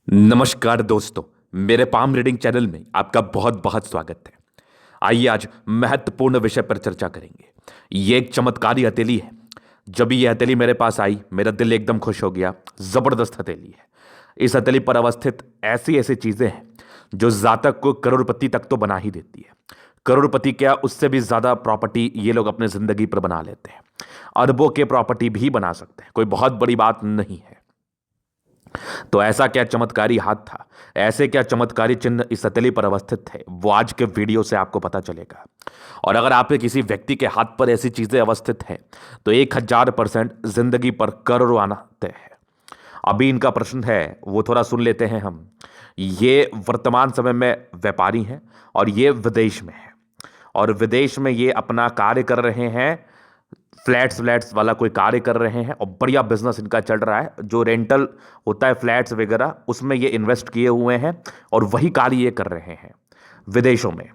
नमस्कार दोस्तों, मेरे पाम रीडिंग चैनल में आपका बहुत बहुत स्वागत है। आइए आज महत्वपूर्ण विषय पर चर्चा करेंगे। ये एक चमत्कारी हथेली है। जब ये हथेली मेरे पास आई, मेरा दिल एकदम खुश हो गया। जबरदस्त हथेली है। इस हथेली पर अवस्थित ऐसी ऐसी चीजें हैं जो जातक को करोड़पति तक तो बना ही देती है। करोड़पति क्या, उससे भी ज्यादा प्रॉपर्टी ये लोग अपने जिंदगी पर बना लेते हैं। अरबों के प्रॉपर्टी भी बना सकते हैं, कोई बहुत बड़ी बात नहीं है। तो ऐसा क्या चमत्कारी हाथ था, ऐसे क्या चमत्कारी चिन्ह इस हथेली पर अवस्थित थे, वो आज के वीडियो से आपको पता चलेगा। और अगर आपके किसी व्यक्ति के हाथ पर ऐसी चीजें अवस्थित हैं तो 1000% जिंदगी पर करोड़ों आना तय है। अभी इनका प्रश्न है वो थोड़ा सुन लेते हैं हम। ये वर्तमान समय में व्यापारी हैं और ये विदेश में है। और विदेश में ये अपना कार्य कर रहे हैं, फ्लैट्स व्लैट्स वाला कोई कार्य कर रहे हैं और बढ़िया बिजनेस इनका चल रहा है। जो रेंटल होता है फ्लैट्स वगैरह, उसमें ये इन्वेस्ट किए हुए हैं और वही कार्य ये कर रहे हैं विदेशों में।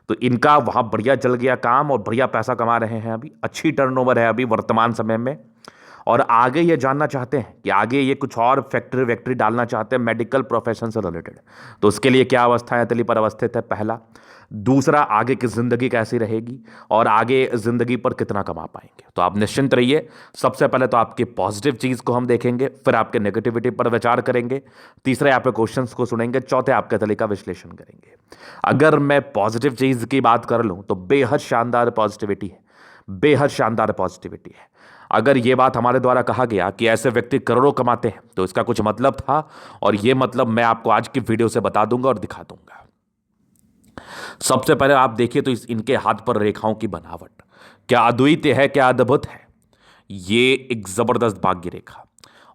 तो इनका वहाँ बढ़िया चल गया काम और बढ़िया पैसा कमा रहे हैं। अभी अच्छी टर्नओवर है अभी वर्तमान समय में। और आगे ये जानना चाहते हैं कि आगे ये कुछ और फैक्ट्री वैक्ट्री डालना चाहते हैं मेडिकल प्रोफेशन से रिलेटेड। तो उसके लिए क्या अवस्था है तली पर अवस्थित है, पहला। दूसरा, आगे की जिंदगी कैसी रहेगी और आगे जिंदगी पर कितना कमा पाएंगे। तो आप निश्चिंत रहिए। सबसे पहले तो आपकी पॉजिटिव चीज को हम देखेंगे, फिर आपके नेगेटिविटी पर विचार करेंगे, तीसरे आप क्वेश्चंस को सुनेंगे, चौथे आपके तली का विश्लेषण करेंगे। अगर मैं पॉजिटिव चीज की बात कर लूं तो बेहद शानदार पॉजिटिविटी है, बेहद शानदार पॉजिटिविटी है। अगर यह बात हमारे द्वारा कहा गया कि ऐसे व्यक्ति करोड़ों कमाते हैं तो इसका कुछ मतलब था, और यह मतलब मैं आपको आज की वीडियो से बता दूंगा और दिखा दूंगा। सबसे पहले आप देखिए तो इनके हाथ पर रेखाओं की बनावट क्या अद्वितीय है, क्या अद्भुत है। ये एक जबरदस्त भाग्य रेखा,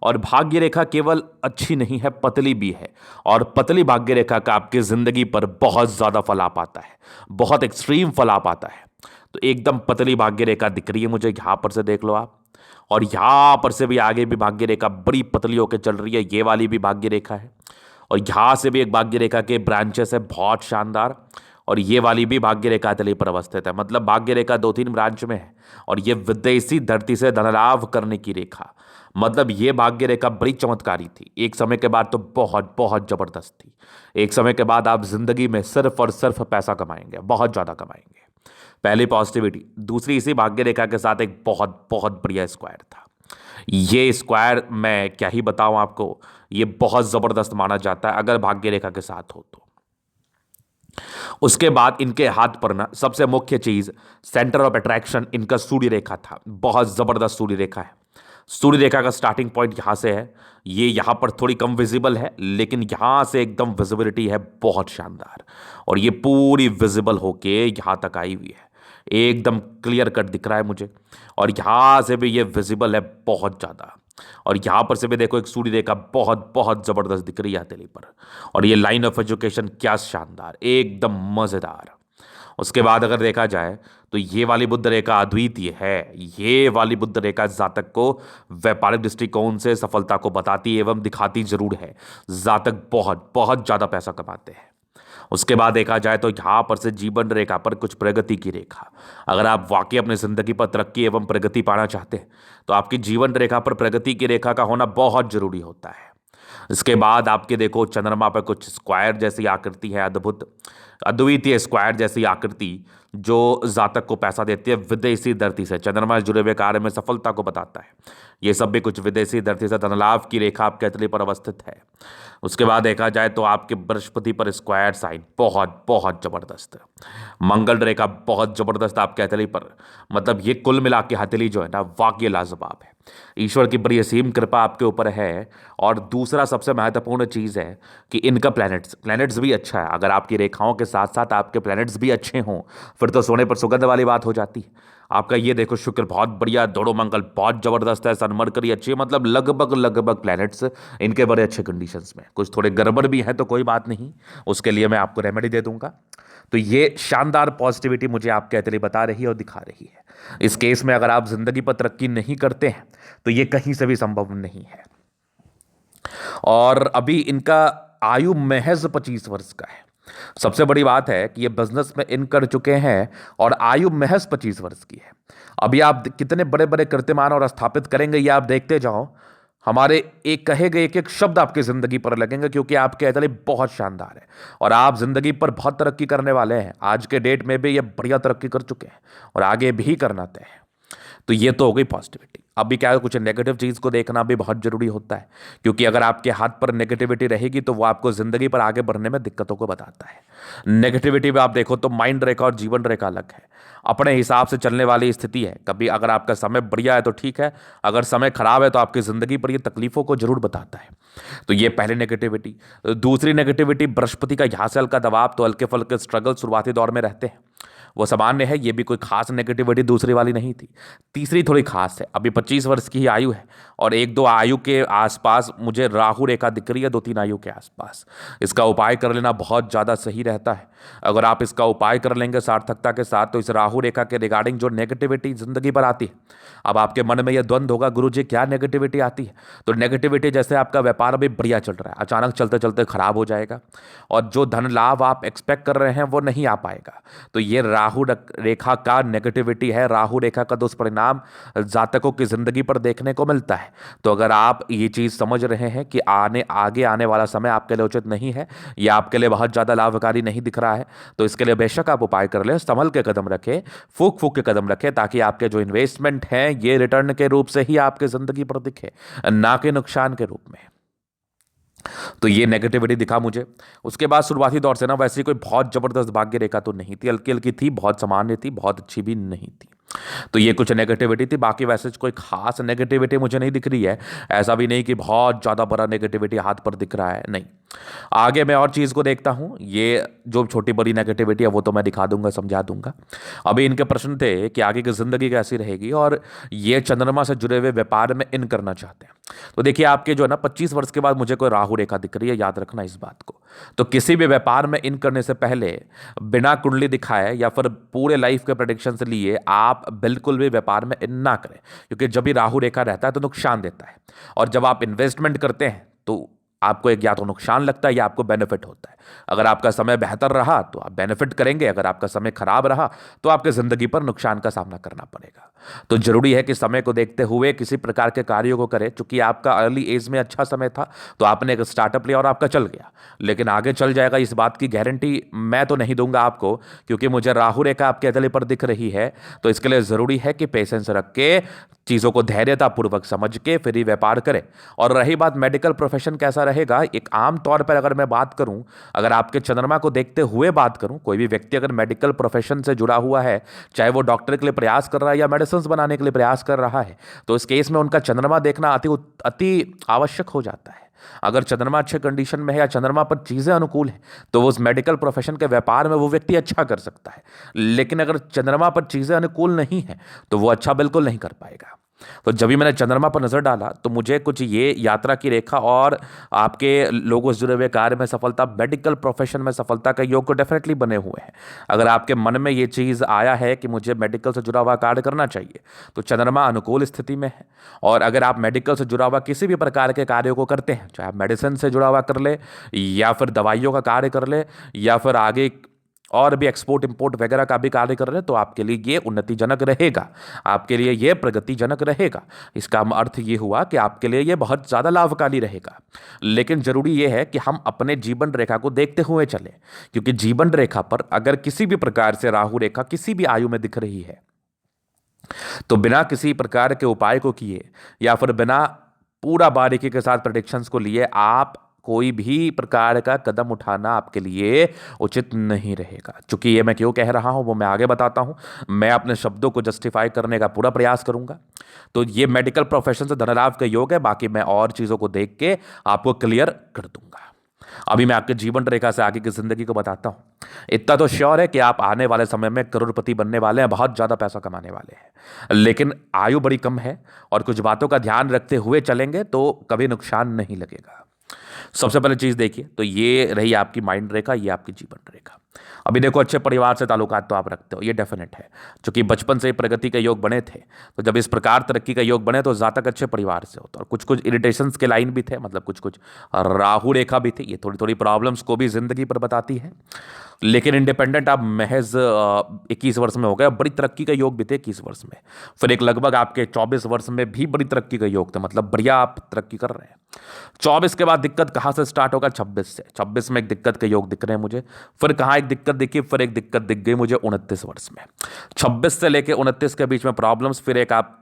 और भाग्य रेखा केवल अच्छी नहीं है, पतली भी है। और पतली भाग्य रेखा का आपकी जिंदगी पर बहुत ज्यादा फल आ पाता है, बहुत एक्सट्रीम फल आ पाता है। तो एकदम पतली भाग्य रेखा दिख रही है मुझे, यहां पर से देख लो आप। और यहां पर से भी आगे भी भाग्य रेखा बड़ी पतली होकर चल रही है, ये वाली भी भाग्य रेखा है। और यहां से भी एक भाग्य रेखा के ब्रांचेस है बहुत शानदार। और ये वाली भी भाग्य रेखा तली पर अवस्थित है, मतलब भाग्य रेखा 2-3 ब्रांच में है। और ये विदेशी धरती से धनलाभ करने की रेखा, मतलब ये भाग्य रेखा बड़ी चमत्कारी थी। एक समय के बाद तो बहुत बहुत जबरदस्त थी। एक समय के बाद आप जिंदगी में सिर्फ और सिर्फ पैसा कमाएंगे, बहुत ज्यादा कमाएंगे। पहली पॉजिटिविटी। दूसरी, इसी भाग्य रेखा के साथ एक बहुत बहुत बढ़िया स्क्वायर था। ये स्क्वायर मैं क्या ही बताऊं आपको, ये बहुत जबरदस्त माना जाता है अगर भाग्य रेखा के साथ हो तो। उसके बाद इनके हाथ पर ना सबसे मुख्य चीज, सेंटर ऑफ अट्रैक्शन इनका सूर्य रेखा था। बहुत जबरदस्त सूर्य रेखा है। सूर्य रेखा का स्टार्टिंग पॉइंट यहां से है। ये यहां पर थोड़ी कम विजिबल है, लेकिन यहां से एकदम विजिबिलिटी है बहुत शानदार। और ये पूरी विजिबल होके यहां तक आई हुई है, एकदम क्लियर कट दिख रहा है मुझे। और यहां से भी ये विजिबल है बहुत ज्यादा। और यहां पर से भी देखो एक सूर्य रेखा बहुत बहुत जबरदस्त दिख रही है हथेली पर। और ये लाइन ऑफ एजुकेशन क्या शानदार, एकदम मजेदार। उसके बाद अगर देखा जाए तो ये वाली बुद्ध रेखा अद्वितीय है। ये वाली बुद्ध रेखा जातक को व्यापारिक दृष्टिकोण से सफलता को बताती एवं दिखाती जरूर है। जातक बहुत बहुत ज्यादा पैसा कमाते हैं। उसके बाद देखा जाए तो यहां पर से जीवन रेखा पर कुछ प्रगति की रेखा। अगर आप वाकई अपनी जिंदगी पर तरक्की एवं प्रगति पाना चाहते हैं तो आपकी जीवन रेखा पर प्रगति की रेखा का होना बहुत जरूरी होता है। इसके बाद आपके देखो चंद्रमा पर कुछ स्क्वायर जैसी आकृति है, अद्भुत अद्वितीय स्क्वायर जैसी आकृति, जो जातक को पैसा देती है विदेशी धरती से। चंद्रमा से जुड़े हुए कार्य में सफलता को बताता है। ये सब भी कुछ विदेशी धरती से धनलाभ की रेखा आपके हथेली पर अवस्थित है। उसके बाद देखा जाए तो आपके बृहस्पति पर स्क्वायर साइन बहुत बहुत जबरदस्त। मंगल रेखा बहुत जबरदस्त आपके हथेली पर। मतलब ये कुल मिला के हथेली जो है ना, वाकई लाजवाब है। ईश्वर की बड़ी असीम कृपा आपके ऊपर है। और दूसरा सबसे महत्वपूर्ण चीज है कि इनका प्लैनेट्स प्लैनेट्स भी अच्छा है। अगर आपकी रेखाओं के साथ साथ आपके प्लैनेट्स भी अच्छे हों फिर तो सोने पर सुगंध वाली बात हो जाती है। आपका ये देखो शुक्र बहुत बढ़िया, दोनों मंगल बहुत जबरदस्त है, सन मरकरी अच्छी है, मतलब लगभग लगभग प्लैनेट्स इनके बड़े अच्छे कंडीशंस में। कुछ थोड़े गड़बड़ भी हैं तो कोई बात नहीं, उसके लिए मैं आपको रेमेडी दे दूंगा। तो ये शानदार पॉजिटिविटी मुझे आपके हथेली बता रही है और दिखा रही है। इस केस में अगर आप जिंदगी पर तरक्की नहीं करते हैं तो ये कहीं से भी संभव नहीं है। और अभी इनका आयु महज 25 वर्ष का है। सबसे बड़ी बात है कि ये बिजनेस में इन कर चुके हैं और आयु महज 25 वर्ष की है। अभी आप कितने बड़े बड़े कीर्तिमान और स्थापित करेंगे ये आप देखते जाओ। हमारे एक कहे गए एक एक शब्द आपकी जिंदगी पर लगेंगे, क्योंकि आपके एतले बहुत शानदार है और आप जिंदगी पर बहुत तरक्की करने वाले हैं। आज के डेट में भी ये बढ़िया तरक्की कर चुके हैं और आगे भी करना तय है। तो ये तो हो गई पॉजिटिविटी। अभी क्या है, कुछ नेगेटिव चीज़ को देखना भी बहुत जरूरी होता है, क्योंकि अगर आपके हाथ पर नेगेटिविटी रहेगी तो वो आपको जिंदगी पर आगे बढ़ने में दिक्कतों को बताता है। नेगेटिविटी में आप देखो तो माइंड रेखा और जीवन रेखा अलग है, अपने हिसाब से चलने वाली स्थिति है। कभी अगर आपका समय बढ़िया है तो ठीक है, अगर समय खराब है तो आपकी जिंदगी पर ये तकलीफों को जरूर बताता है। तो ये पहले नेगेटिविटी। दूसरी नेगेटिविटी, बृहस्पति का यहां से हल्का दबाव, तो हल्के फुल्के स्ट्रगल शुरुआती दौर में रहते हैं, वो सामान्य है। ये भी कोई खास नेगेटिविटी दूसरी वाली नहीं थी। तीसरी थोड़ी खास है, अभी 25 वर्ष की ही आयु है और एक दो आयु के आसपास मुझे राहु रेखा दिख रही है, 2-3 आयु के आसपास। इसका उपाय कर लेना बहुत ज़्यादा सही रहता है। अगर आप इसका उपाय कर लेंगे सार्थकता के साथ, तो इस राहु रेखा के रिगार्डिंग जो नेगेटिविटी जिंदगी पर आती है, अब आपके मन में यह द्वंद्व होगा, गुरु जी क्या नेगेटिविटी आती है? तो नेगेटिविटी जैसे आपका व्यापार अभी बढ़िया चल रहा है, अचानक चलते चलते खराब हो जाएगा और जो धन लाभ आप एक्सपेक्ट कर रहे हैं वो नहीं आ पाएगा। तो ये राहु रेखा का नेगेटिविटी है। राहु रेखा का दुष्परिणाम जातकों की जिंदगी पर देखने को मिलता है। तो अगर आप ये चीज समझ रहे हैं कि आगे आने वाला समय आपके लिए उचित नहीं है या आपके लिए बहुत ज्यादा लाभकारी नहीं दिख रहा है, तो इसके लिए बेशक आप उपाय कर ले, संभल के कदम रखें, फूक फूक के कदम रखें, ताकि आपके जो इन्वेस्टमेंट है ये रिटर्न के रूप से ही आपकी जिंदगी पर दिखे, ना कि नुकसान के रूप में। तो ये नेगेटिविटी दिखा मुझे। उसके बाद शुरुआती दौर से ना वैसे कोई बहुत जबरदस्त भाग्य रेखा तो नहीं थी, हल्की हल्की थी, बहुत सामान्य थी, बहुत अच्छी भी नहीं थी। तो ये कुछ नेगेटिविटी थी। बाकी वैसे कोई खास नेगेटिविटी मुझे नहीं दिख रही है। ऐसा भी नहीं कि बहुत ज़्यादा बड़ा नेगेटिविटी हाथ पर दिख रहा है, नहीं। आगे मैं और चीज़ को देखता हूँ। ये जो छोटी बड़ी नेगेटिविटी है वो तो मैं दिखा दूंगा, समझा दूंगा। अभी इनके प्रश्न थे कि आगे की जिंदगी कैसी रहेगी और ये चंद्रमा से जुड़े हुए व्यापार में इन करना चाहते हैं। तो देखिए, आपके जो है ना 25 वर्ष के बाद मुझे कोई राहु रेखा दिख रही है, याद रखना इस बात को। तो किसी भी व्यापार में इन करने से पहले बिना कुंडली दिखाए या फिर पूरे लाइफ के प्रेडिक्शन से लिए आप बिल्कुल भी व्यापार में इन ना करें, क्योंकि जब भी राहु रेखा रहता है तो नुकसान देता है। और जब आप इन्वेस्टमेंट करते हैं तो आपको एक या तो नुकसान लगता है या आपको बेनिफिट होता है। अगर आपका समय बेहतर रहा तो आप बेनिफिट करेंगे, अगर आपका समय खराब रहा तो आपके जिंदगी पर नुकसान का सामना करना पड़ेगा। तो जरूरी है कि समय को देखते हुए किसी प्रकार के कार्यों को करें। चूंकि आपका अर्ली एज में अच्छा समय था तो आपने एक स्टार्टअप लिया और आपका चल गया, लेकिन आगे चल जाएगा इस बात की गारंटी मैं तो नहीं दूंगा आपको, क्योंकि मुझे राहु रेखा आपके अदले पर दिख रही है। तो इसके लिए जरूरी है कि पेशेंस रख के, चीज़ों को धैर्यतापूर्वक समझ के फिर ही व्यापार करें। और रही बात मेडिकल प्रोफेशन कैसा रहेगा, एक आम तौर पर अगर मैं बात करूं, अगर आपके चंद्रमा को देखते हुए बात करूं, कोई भी व्यक्ति अगर मेडिकल प्रोफेशन से जुड़ा हुआ है, चाहे वो डॉक्टर के लिए प्रयास कर रहा है या मेडिसिन बनाने के लिए प्रयास कर रहा है, तो इस केस में उनका चंद्रमा देखना अति आवश्यक हो जाता है। अगर चंद्रमा अच्छे कंडीशन में है या चंद्रमा पर चीजें अनुकूल है तो वो उस मेडिकल प्रोफेशन के व्यापार में वो व्यक्ति अच्छा कर सकता है। लेकिन अगर चंद्रमा पर चीजें अनुकूल नहीं है तो वो अच्छा बिल्कुल नहीं कर पाएगा। तो जब भी मैंने चंद्रमा पर नजर डाला तो मुझे कुछ ये यात्रा की रेखा और आपके लोगों से जुड़े हुए कार्य में सफलता, मेडिकल प्रोफेशन में सफलता का योग को डेफिनेटली बने हुए हैं। अगर आपके मन में ये चीज आया है कि मुझे मेडिकल से जुड़ा हुआ कार्य करना चाहिए तो चंद्रमा अनुकूल स्थिति में है। और अगर आप मेडिकल से जुड़ा हुआ किसी भी प्रकार के कार्यों को करते हैं, चाहे आप मेडिसिन से जुड़ा हुआ कर ले या फिर दवाइयों का कार्य कर ले या फिर आगे और भी एक्सपोर्ट इंपोर्ट वगैरह का भी कार्य कर रहे हैं, तो आपके लिए ये उन्नतिजनक रहेगा, आपके लिए ये प्रगतिजनक रहेगा। इसका अर्थ ये हुआ कि आपके लिए ये बहुत ज़्यादा लाभकारी रहेगा। लेकिन जरूरी ये है कि हम अपने जीवन रेखा को देखते हुए चलें, क्योंकि जीवन रेखा पर अगर किसी भी प्रकार से राहु रेखा किसी भी आयु में दिख रही है तो बिना किसी प्रकार के उपाय को किए या फिर बिना पूरा बारीकी के साथ प्रेडिक्शंस को लिए आप कोई भी प्रकार का कदम उठाना आपके लिए उचित नहीं रहेगा। चूंकि ये मैं क्यों कह रहा हूं वो मैं आगे बताता हूं, मैं अपने शब्दों को जस्टिफाई करने का पूरा प्रयास करूंगा। तो ये मेडिकल प्रोफेशन से धनलाभ का योग है, बाकी मैं और चीजों को देख के आपको क्लियर कर दूंगा। अभी मैं आपके जीवन रेखा से आगे की जिंदगी को बताता हूं। इतना तो श्योर है कि आप आने वाले समय में करोड़पति बनने वाले हैं, बहुत ज्यादा पैसा कमाने वाले हैं। लेकिन आयु बड़ी कम है और कुछ बातों का ध्यान रखते हुए चलेंगे तो कभी नुकसान नहीं लगेगा। सबसे पहले चीज देखिए तो ये रही आपकी माइंड रेखा, ये आपकी जीवन रेखा। अभी देखो अच्छे परिवार से ताल्लुकात तो आप रखते हो, ये डेफिनेट है, क्योंकि बचपन से ही प्रगति के योग बने थे। तो जब इस प्रकार तरक्की का योग बने तो जातक अच्छे परिवार से होता, और कुछ कुछ इरिटेशंस के लाइन भी थे, मतलब कुछ कुछ राहु रेखा भी थी, ये थोड़ी थोड़ी प्रॉब्लम्स को भी जिंदगी पर बताती है। लेकिन इंडिपेंडेंट आप महज 21 वर्ष में हो गए, बड़ी तरक्की का योग भी थे 21 वर्ष में। फिर एक लगभग आपके 24 वर्ष में भी बड़ी तरक्की का योग था, मतलब बढ़िया आप तरक्की कर रहे हैं। 24 के बाद दिक्कत कहाँ से स्टार्ट होगा? 26 से। 26 में एक दिक्कत के योग दिख रहे हैं मुझे। फिर कहाँ एक दिक्कत दिखी? फिर एक दिक्कत दिख गई मुझे 29 वर्ष में। 26 से लेके 29 के बीच में प्रॉब्लम्स, फिर एक आप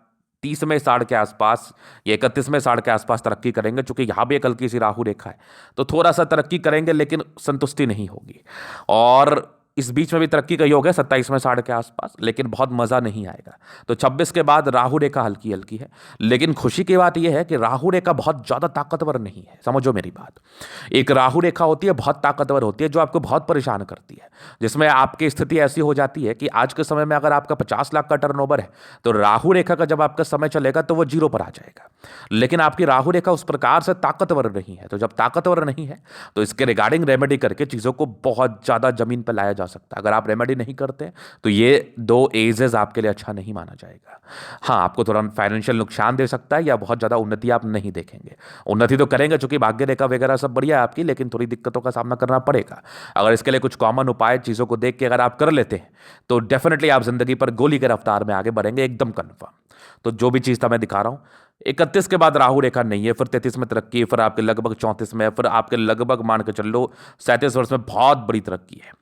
30वें साढ़ के आसपास या 31वें साढ़ के आसपास तरक्की करेंगे, चूंकि यहां भी एक हल्की सी राहु रेखा है, तो थोड़ा सा तरक्की करेंगे लेकिन संतुष्टि नहीं होगी। और इस बीच में भी तरक्की का योग है 27वें साढ़ के आसपास, लेकिन बहुत मजा नहीं आएगा। तो 26 के बाद राहु रेखा हल्की हल्की है, लेकिन खुशी की बात यह है कि राहु रेखा बहुत ज्यादा ताकतवर नहीं है। समझो मेरी बात, एक राहु रेखा होती है बहुत ताकतवर होती है, जो आपको बहुत परेशान करती है, जिसमें आपकी स्थिति ऐसी हो जाती है कि आज के समय में अगर आपका 50 लाख का टर्नओवर है, तो राहु रेखा का जब आपका समय चलेगा तो वो जीरो पर आ जाएगा। लेकिन आपकी राहु रेखा उस प्रकार से ताकतवर नहीं है, तो जब ताकतवर नहीं है तो इसके रिगार्डिंग रेमेडी करके चीजों को बहुत ज्यादा जमीन पर लाया जा सकता है। अगर आप रेमेडी नहीं करते तो ये 2 एजेस आपके लिए अच्छा नहीं माना जाएगा। हाँ, आपको थोड़ा फाइनेंशियल नुकसान दे सकता है, या बहुत ज्यादा उन्नति आप नहीं देखेंगे। उन्नति तो करेंगे चूंकि भाग्य रेखा वगैरह सब बढ़िया है आपकी, लेकिन थोड़ी दिक्कतों का सामना करना पड़ेगा। अगर इसके लिए कुछ कॉमन उपाय चीजों को देख के अगर आप कर लेते हैं तो डेफिनेटली आप जिंदगी पर गोली के रफ्तार में आगे बढ़ेंगे, एकदम कन्फर्म। तो जो भी चीज था मैं दिखा रहा हूं, 31 के बाद राहु रेखा नहीं है, फिर 33 में तरक्की, फिर आपके लगभग 34 में, फिर आपके लगभग मान के चल लो 37 वर्ष में बहुत बड़ी तरक्की है,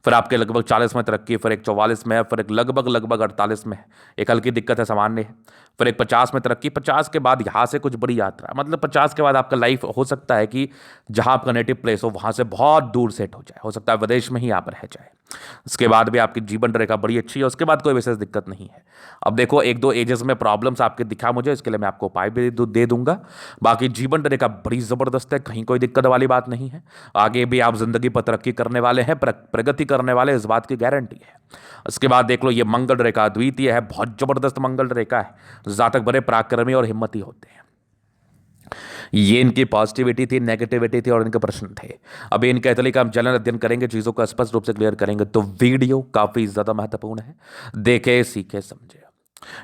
फिर आपके लगभग 40 में तरक्की, फिर एक 44 में है, फिर एक लगभग लगभग 48 में है, एक हल्की दिक्कत है सामान्य है, फिर एक 50 में तरक्की। 50 के बाद यहाँ से कुछ बड़ी यात्रा, मतलब 50 के बाद आपका लाइफ हो सकता है कि जहाँ आपका नेटिव प्लेस हो वहाँ से बहुत दूर सेट हो जाए, हो सकता है विदेश में ही आप रह जाए। उसके बाद भी आपकी जीवन रेखा बड़ी अच्छी है, उसके बाद कोई विशेष दिक्कत नहीं है। अब देखो 1-2 एजेस में प्रॉब्लम्स आपके दिखा मुझे, इसके लिए मैं आपको उपाय भी दे दूंगा। बाकी जीवन रेखा बड़ी जबरदस्त है, कहीं कोई दिक्कत वाली बात नहीं है। आगे भी आप जिंदगी पर तरक्की करने वाले हैं, प्रगति करने वाले, इस बात की गारंटी है। उसके बाद देख लो ये मंगल रेखा द्वितीय है, बहुत जबरदस्त मंगल रेखा है। जातक बड़े पराक्रमी और हिम्मती होते हैं। ये इनकी पॉजिटिविटी थी, नेगेटिविटी थी और इनके प्रश्न थे। अभी इनके एथली का हम जलन अध्ययन करेंगे, चीजों को स्पष्ट रूप से क्लियर करेंगे। तो वीडियो काफी ज्यादा महत्वपूर्ण है, देखे सीखे समझे।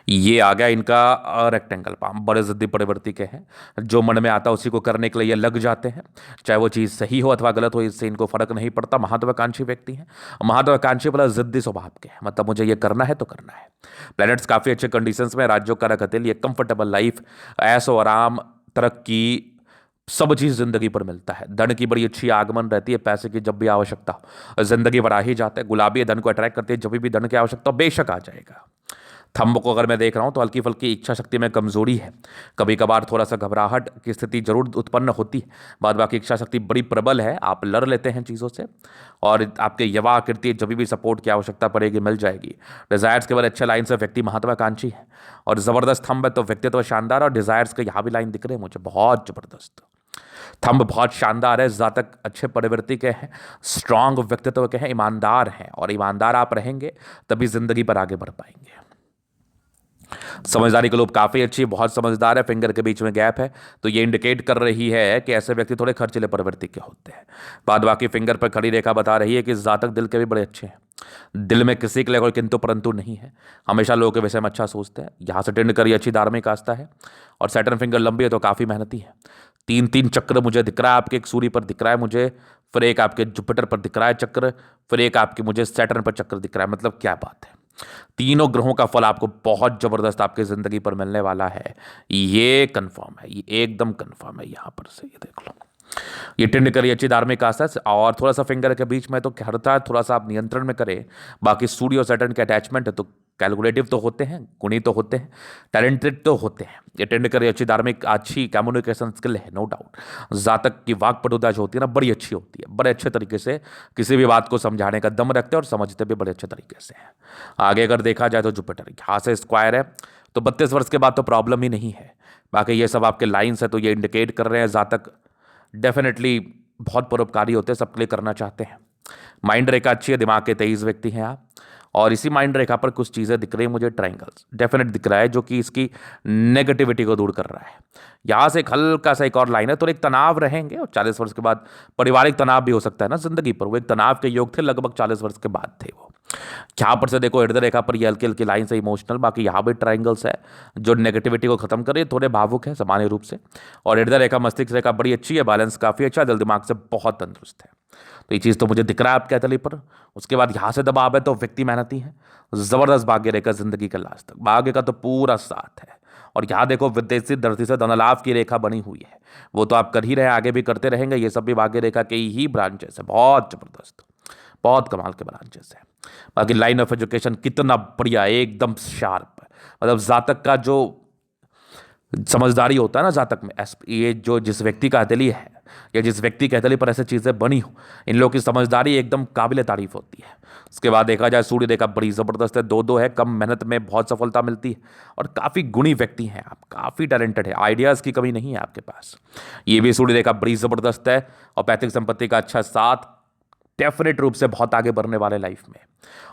ये आ गया इनका रेक्टेंगल पाम, बड़े जिद्दी प्रवृत्ति के हैं, जो मन में आता है उसी को करने के लिए ये लग जाते हैं, चाहे वो चीज़ सही हो अथवा गलत हो, इससे इनको फर्क नहीं पड़ता। महत्वाकांक्षी व्यक्ति हैं, महत्वाकांक्षी वाला जिद्दी स्वभाव के हैं, मतलब मुझे ये करना है तो करना है। प्लैनेट्स काफ़ी अच्छे कंडीशंस में, राज्यों का रखते ये कंफर्टेबल लाइफ, ऐशो आराम, तरक्की, सब चीज़ जिंदगी पर मिलता है। धन की बड़ी अच्छी आगमन रहती है, पैसे की जब भी आवश्यकता हो जिंदगी बढ़ा ही जाता है। गुलाबी धन को अट्रैक्ट करती है, जब भी धन की आवश्यकता हो बेशक आ जाएगा। थंब को अगर मैं देख रहा हूं तो हल्की फुल्की इच्छा शक्ति में कमजोरी है, कभी कभार थोड़ा सा घबराहट की स्थिति जरूर उत्पन्न होती है, बाद बाकी इच्छा शक्ति बड़ी प्रबल है, आप लड़ लेते हैं चीज़ों से, और आपके युवा आकृति जब भी सपोर्ट की आवश्यकता पड़ेगी मिल जाएगी। डिजायर्स केवल अच्छे लाइन से व्यक्ति महत्वाकांक्षी है और जबरदस्त थंब है, तो व्यक्तित्व शानदार, और डिजायर्स के यहाँ भी लाइन दिख रहे हैं मुझे बहुत जबरदस्त। थंब बहुत शानदार है, जातक अच्छे प्रवृत्ति के हैं, स्ट्रांग व्यक्तित्व के हैं, ईमानदार हैं, और ईमानदार आप रहेंगे तभी जिंदगी पर आगे बढ़ पाएंगे। समझदारी के लोग काफी अच्छी, बहुत समझदार है, फिंगर के बीच में गैप है, तो ये इंडिकेट कर रही है कि ऐसे व्यक्ति थोड़े खर्चीले प्रवृत्ति के होते हैं। बाद बाकी फिंगर पर खड़ी रेखा बता रही है कि जातक दिल के भी बड़े अच्छे हैं, दिल में किसी के लिए कोई किंतु परंतु नहीं है, हमेशा लोगों के विषय में अच्छा सोचते हैं। यहाँ से टेंड करिए अच्छी धार्मिक आस्था है, और सैटर्न फिंगर लंबी है तो काफी मेहनती है। 3-3 चक्र मुझे दिख रहा है, आपके एक सूर्य पर दिख रहा है मुझे, फिर एक आपके जुपिटर पर दिख रहा है चक्र, फिर एक आपके मुझे सैटर्न पर चक्र दिख रहा है। मतलब क्या बात है, तीनों ग्रहों का फल आपको बहुत जबरदस्त आपकी जिंदगी पर मिलने वाला है, ये कंफर्म है, ये एकदम कंफर्म है। यहां पर से ये देख लो, ये टेंड करिए अच्छी धार्मिक आस्था, और थोड़ा सा फिंगर के बीच में तो हरता है, थोड़ा सा आप नियंत्रण में करें। बाकी सूर्य और सैटर्न के अटैचमेंट है तो कैलकुलेटिव तो होते हैं, गुणी तो होते हैं, टैलेंटेड तो होते हैं। ये टेंड करिए अच्छी धार्मिक, अच्छी कम्युनिकेशन स्किल है, नो डाउट। जातक की वाक्पटुता जो होती है ना, बड़ी अच्छी होती है, बड़े अच्छे तरीके से किसी भी बात को समझाने का दम रखते हैं और समझते भी बड़े अच्छे तरीके से हैं। आगे अगर देखा जाए तो जुपिटर यहाँ से स्क्वायर है, तो 32 वर्ष के बाद तो प्रॉब्लम ही नहीं है। बाकी ये सब आपके लाइन्स है, तो ये इंडिकेट कर रहे हैं जातक डेफिनेटली बहुत परोपकारी होते हैं, सबके लिए करना चाहते हैं। माइंड रेखा अच्छी है, दिमाग के तेज व्यक्ति हैं आप, और इसी माइंड रेखा पर कुछ चीज़ें दिख रही है मुझे, ट्रायंगल्स डेफिनेट दिख रहा है जो कि इसकी नेगेटिविटी को दूर कर रहा है। यहाँ से एक हल्का सा एक और लाइन है, तो एक तनाव रहेंगे और 40 वर्ष के बाद पारिवारिक तनाव भी हो सकता है ना जिंदगी पर, वो एक तनाव के योग थे, लगभग 40 वर्ष के बाद थे वो। यहाँ पर से देखो हृदय रेखा पर ये हल्की हल्की लाइन से इमोशनल, बाकी यहाँ भी ट्राइंगल्स है जो नेगेटिविटी को खत्म करे, थोड़े भावुक है सामान्य रूप से। और हृदय रेखा मस्तिष्क रेखा बड़ी अच्छी है, बैलेंस काफी अच्छा, दिल दिमाग से बहुत तंदुरुस्त है। तो ये चीज़ तो मुझे दिख रहा है आपके हथेली पर। उसके बाद यहाँ से दबाव है तो व्यक्ति मेहनती है, जबरदस्त भाग्य रेखा जिंदगी के लास्ट तक, भाग्य का तो पूरा साथ है। और यहाँ देखो विदेशी धरती से धनलाभ की रेखा बनी हुई है, वो तो आप कर ही रहे हैं, आगे भी करते रहेंगे, ये सब भी भाग्य रेखा के ही ब्रांचेस है, बहुत जबरदस्त, बहुत कमाल के ब्रांचेस है। बाकी लाइन ऑफ एजुकेशन कितना बढ़िया, एकदम शार्प है, मतलब जातक का जो समझदारी होता है ना जातक में, ये जो जिस व्यक्ति का हथेली है या जिस व्यक्ति के हथेली पर ऐसे चीज़ें बनी हो, इन लोगों की समझदारी एकदम काबिल तारीफ होती है। उसके बाद देखा जाए सूर्य रेखा बड़ी ज़बरदस्त है, 2-2 है, कम मेहनत में बहुत सफलता मिलती है और काफ़ी गुणी व्यक्ति हैं आप, काफ़ी टैलेंटेड है, आइडियाज़ की कमी नहीं है आपके पास। ये भी सूर्य रेखा बड़ी ज़बरदस्त है और पैतृक संपत्ति का अच्छा साथ, डेफिनेट रूप से बहुत आगे बढ़ने वाले लाइफ में।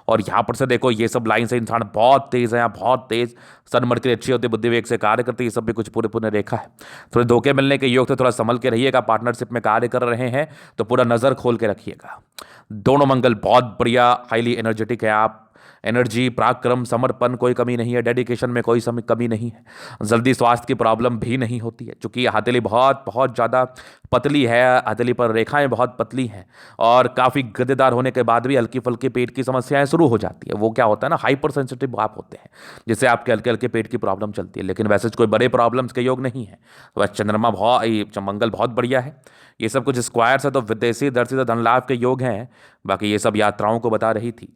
और यहाँ पर से देखो ये सब लाइन से इंसान बहुत तेज है, यहाँ बहुत तेज, सन मरकरी अच्छी होती है, बुद्धि विवेक से कार्य करती है, ये सब भी कुछ पूरे पूरे रेखा है। थोड़े धोखे मिलने के योग थे, थोड़ा संभल के रहिएगा, पार्टनरशिप में कार्य कर रहे हैं तो पूरा नज़र खोल के रखिएगा। दोनों मंगल बहुत बढ़िया, हाईली एनर्जेटिक है आप, एनर्जी, पराक्रम, समर्पण, कोई कमी नहीं है, डेडिकेशन में कोई कमी नहीं है, जल्दी स्वास्थ्य की प्रॉब्लम भी नहीं होती है, क्योंकि हथेली बहुत बहुत ज़्यादा पतली है, हथेली पर रेखाएं बहुत पतली हैं और काफ़ी गद्देदार होने के बाद भी हल्की फुल्की पेट की समस्याएं शुरू हो जाती है। वो क्या होता है ना, हाइपर सेंसिटिव आप होते हैं, जिससे आपके हल्के हल्के पेट की प्रॉब्लम चलती है, लेकिन वैसे कोई बड़े प्रॉब्लम्स के योग नहीं है। वह चंद्रमा बहुत, मंगल बहुत बढ़िया है, ये सब कुछ स्क्वायर से तो विदेशी दर्शी से धन लाभ के योग हैं। बाकी ये सब यात्राओं को बता रही थी।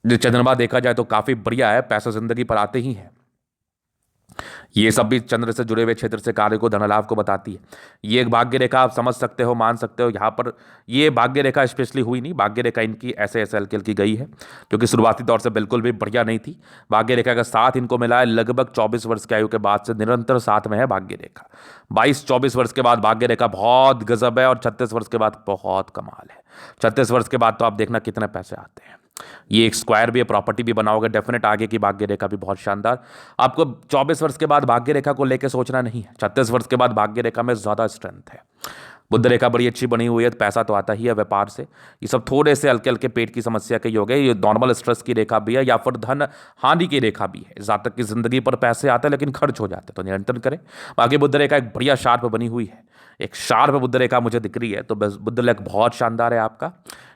जो चंद्रमा देखा जाए तो काफी बढ़िया है, पैसा जिंदगी पर आते ही है, ये सब भी चंद्र से जुड़े हुए क्षेत्र से कार्य को, धन लाभ को बताती है। ये एक भाग्य रेखा आप समझ सकते हो, मान सकते हो। यहाँ पर ये भाग्य रेखा स्पेशली हुई नहीं, भाग्य रेखा इनकी ऐसे ऐसे हल्की हल्की गई है, क्योंकि शुरुआती दौर से बिल्कुल भी बढ़िया नहीं थी। भाग्य रेखा का साथ इनको मिला है लगभग 24 वर्ष की आयु के बाद से, निरंतर साथ में है भाग्य रेखा। 22-24 वर्ष के बाद भाग्य रेखा बहुत गजब है और 36 वर्ष के बाद बहुत कमाल है। 36 वर्ष के बाद तो आप देखना कितने पैसे आते हैं। ये एक स्क्वायर भी है, प्रॉपर्टी भी बनाओगे डेफिनेट, आगे की भाग्य रेखा भी बहुत शानदार। आपको 24 वर्ष के बाद भाग्य रेखा को लेकर सोचना नहीं है, 36 वर्ष के बाद भाग्य रेखा में ज्यादा स्ट्रेंथ है। बुध रेखा बड़ी अच्छी बनी हुई है, पैसा तो आता ही है व्यापार से। ये सब थोड़े से हल्के हल्के पेट की समस्या के योग है, ये नॉर्मल स्ट्रेस की रेखा भी है या फिर धन हानि की रेखा भी है। जातक की जिंदगी पर पैसे आते हैं लेकिन खर्च हो जाते हैं, तो नियंत्रण करें। आगे बुध रेखा एक बढ़िया शार्प बनी हुई है, एक शार्प बुध रेखा मुझे दिख रही है, तो बस बुध रेखा बहुत शानदार है आपका।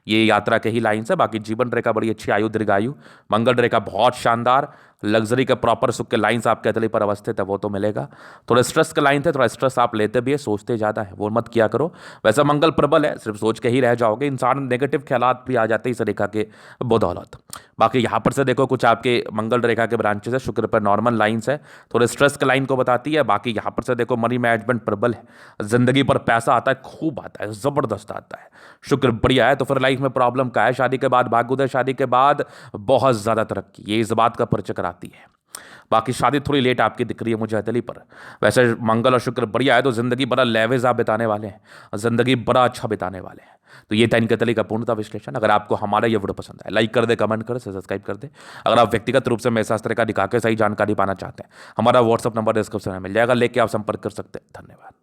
ये यात्रा के ही लाइन से, बाकी जीवन रेखा बड़ी अच्छी, आयु दीर्घायु। मंगल रेखा बहुत शानदार, लग्जरी का प्रॉपर सुख के लाइन्स आपके हथेली पर अवस्थित है, वो तो मिलेगा। थोड़े स्ट्रेस के लाइन थे, थोड़ा स्ट्रेस आप लेते भी है, सोचते ज़्यादा है, वो मत किया करो। वैसा मंगल प्रबल है, सिर्फ सोच के ही रह जाओगे, इंसान नेगेटिव ख्यालात भी आ जाते हैं इस रेखा के बदौलत। बाकी यहाँ पर से देखो कुछ आपके मंगल रेखा के ब्रांचेस है, शुक्र पर नॉर्मल लाइन्स है, थोड़े स्ट्रेस के लाइन को बताती है। बाकी यहाँ पर से देखो मनी मैनेजमेंट प्रबल है, जिंदगी पर पैसा आता है, खूब आता है, जबरदस्त आता है, शुक्र बढ़िया है। तो फिर लाइफ में प्रॉब्लम का है, शादी के बाद भाग्योदय, शादी के बाद बहुत ज़्यादा तरक्की, ये इस बात का परिचय कराती है। बाकी शादी थोड़ी लेट आपकी दिख रही है मुझे हथेली पर। वैसे मंगल और शुक्र बढ़िया है, तो जिंदगी बड़ा लेवेज आप बिताने वाले हैं, जिंदगी बड़ा अच्छा बिताने वाले हैं। तो ये था इनके हथेली का पूर्णता विश्लेषण। अगर आपको हमारा ये वीडियो पसंद आए, लाइक कर दे, कमेंट कर, सब्सक्राइब कर दे। अगर आप व्यक्तिगत रूप से मेरे शास्त्र का दिखा के सही जानकारी पाना चाहते हैं, हमारा व्हाट्सअप नंबर डिस्क्रिप्शन में मिल जाएगा, लेके आप संपर्क कर सकते हैं। धन्यवाद।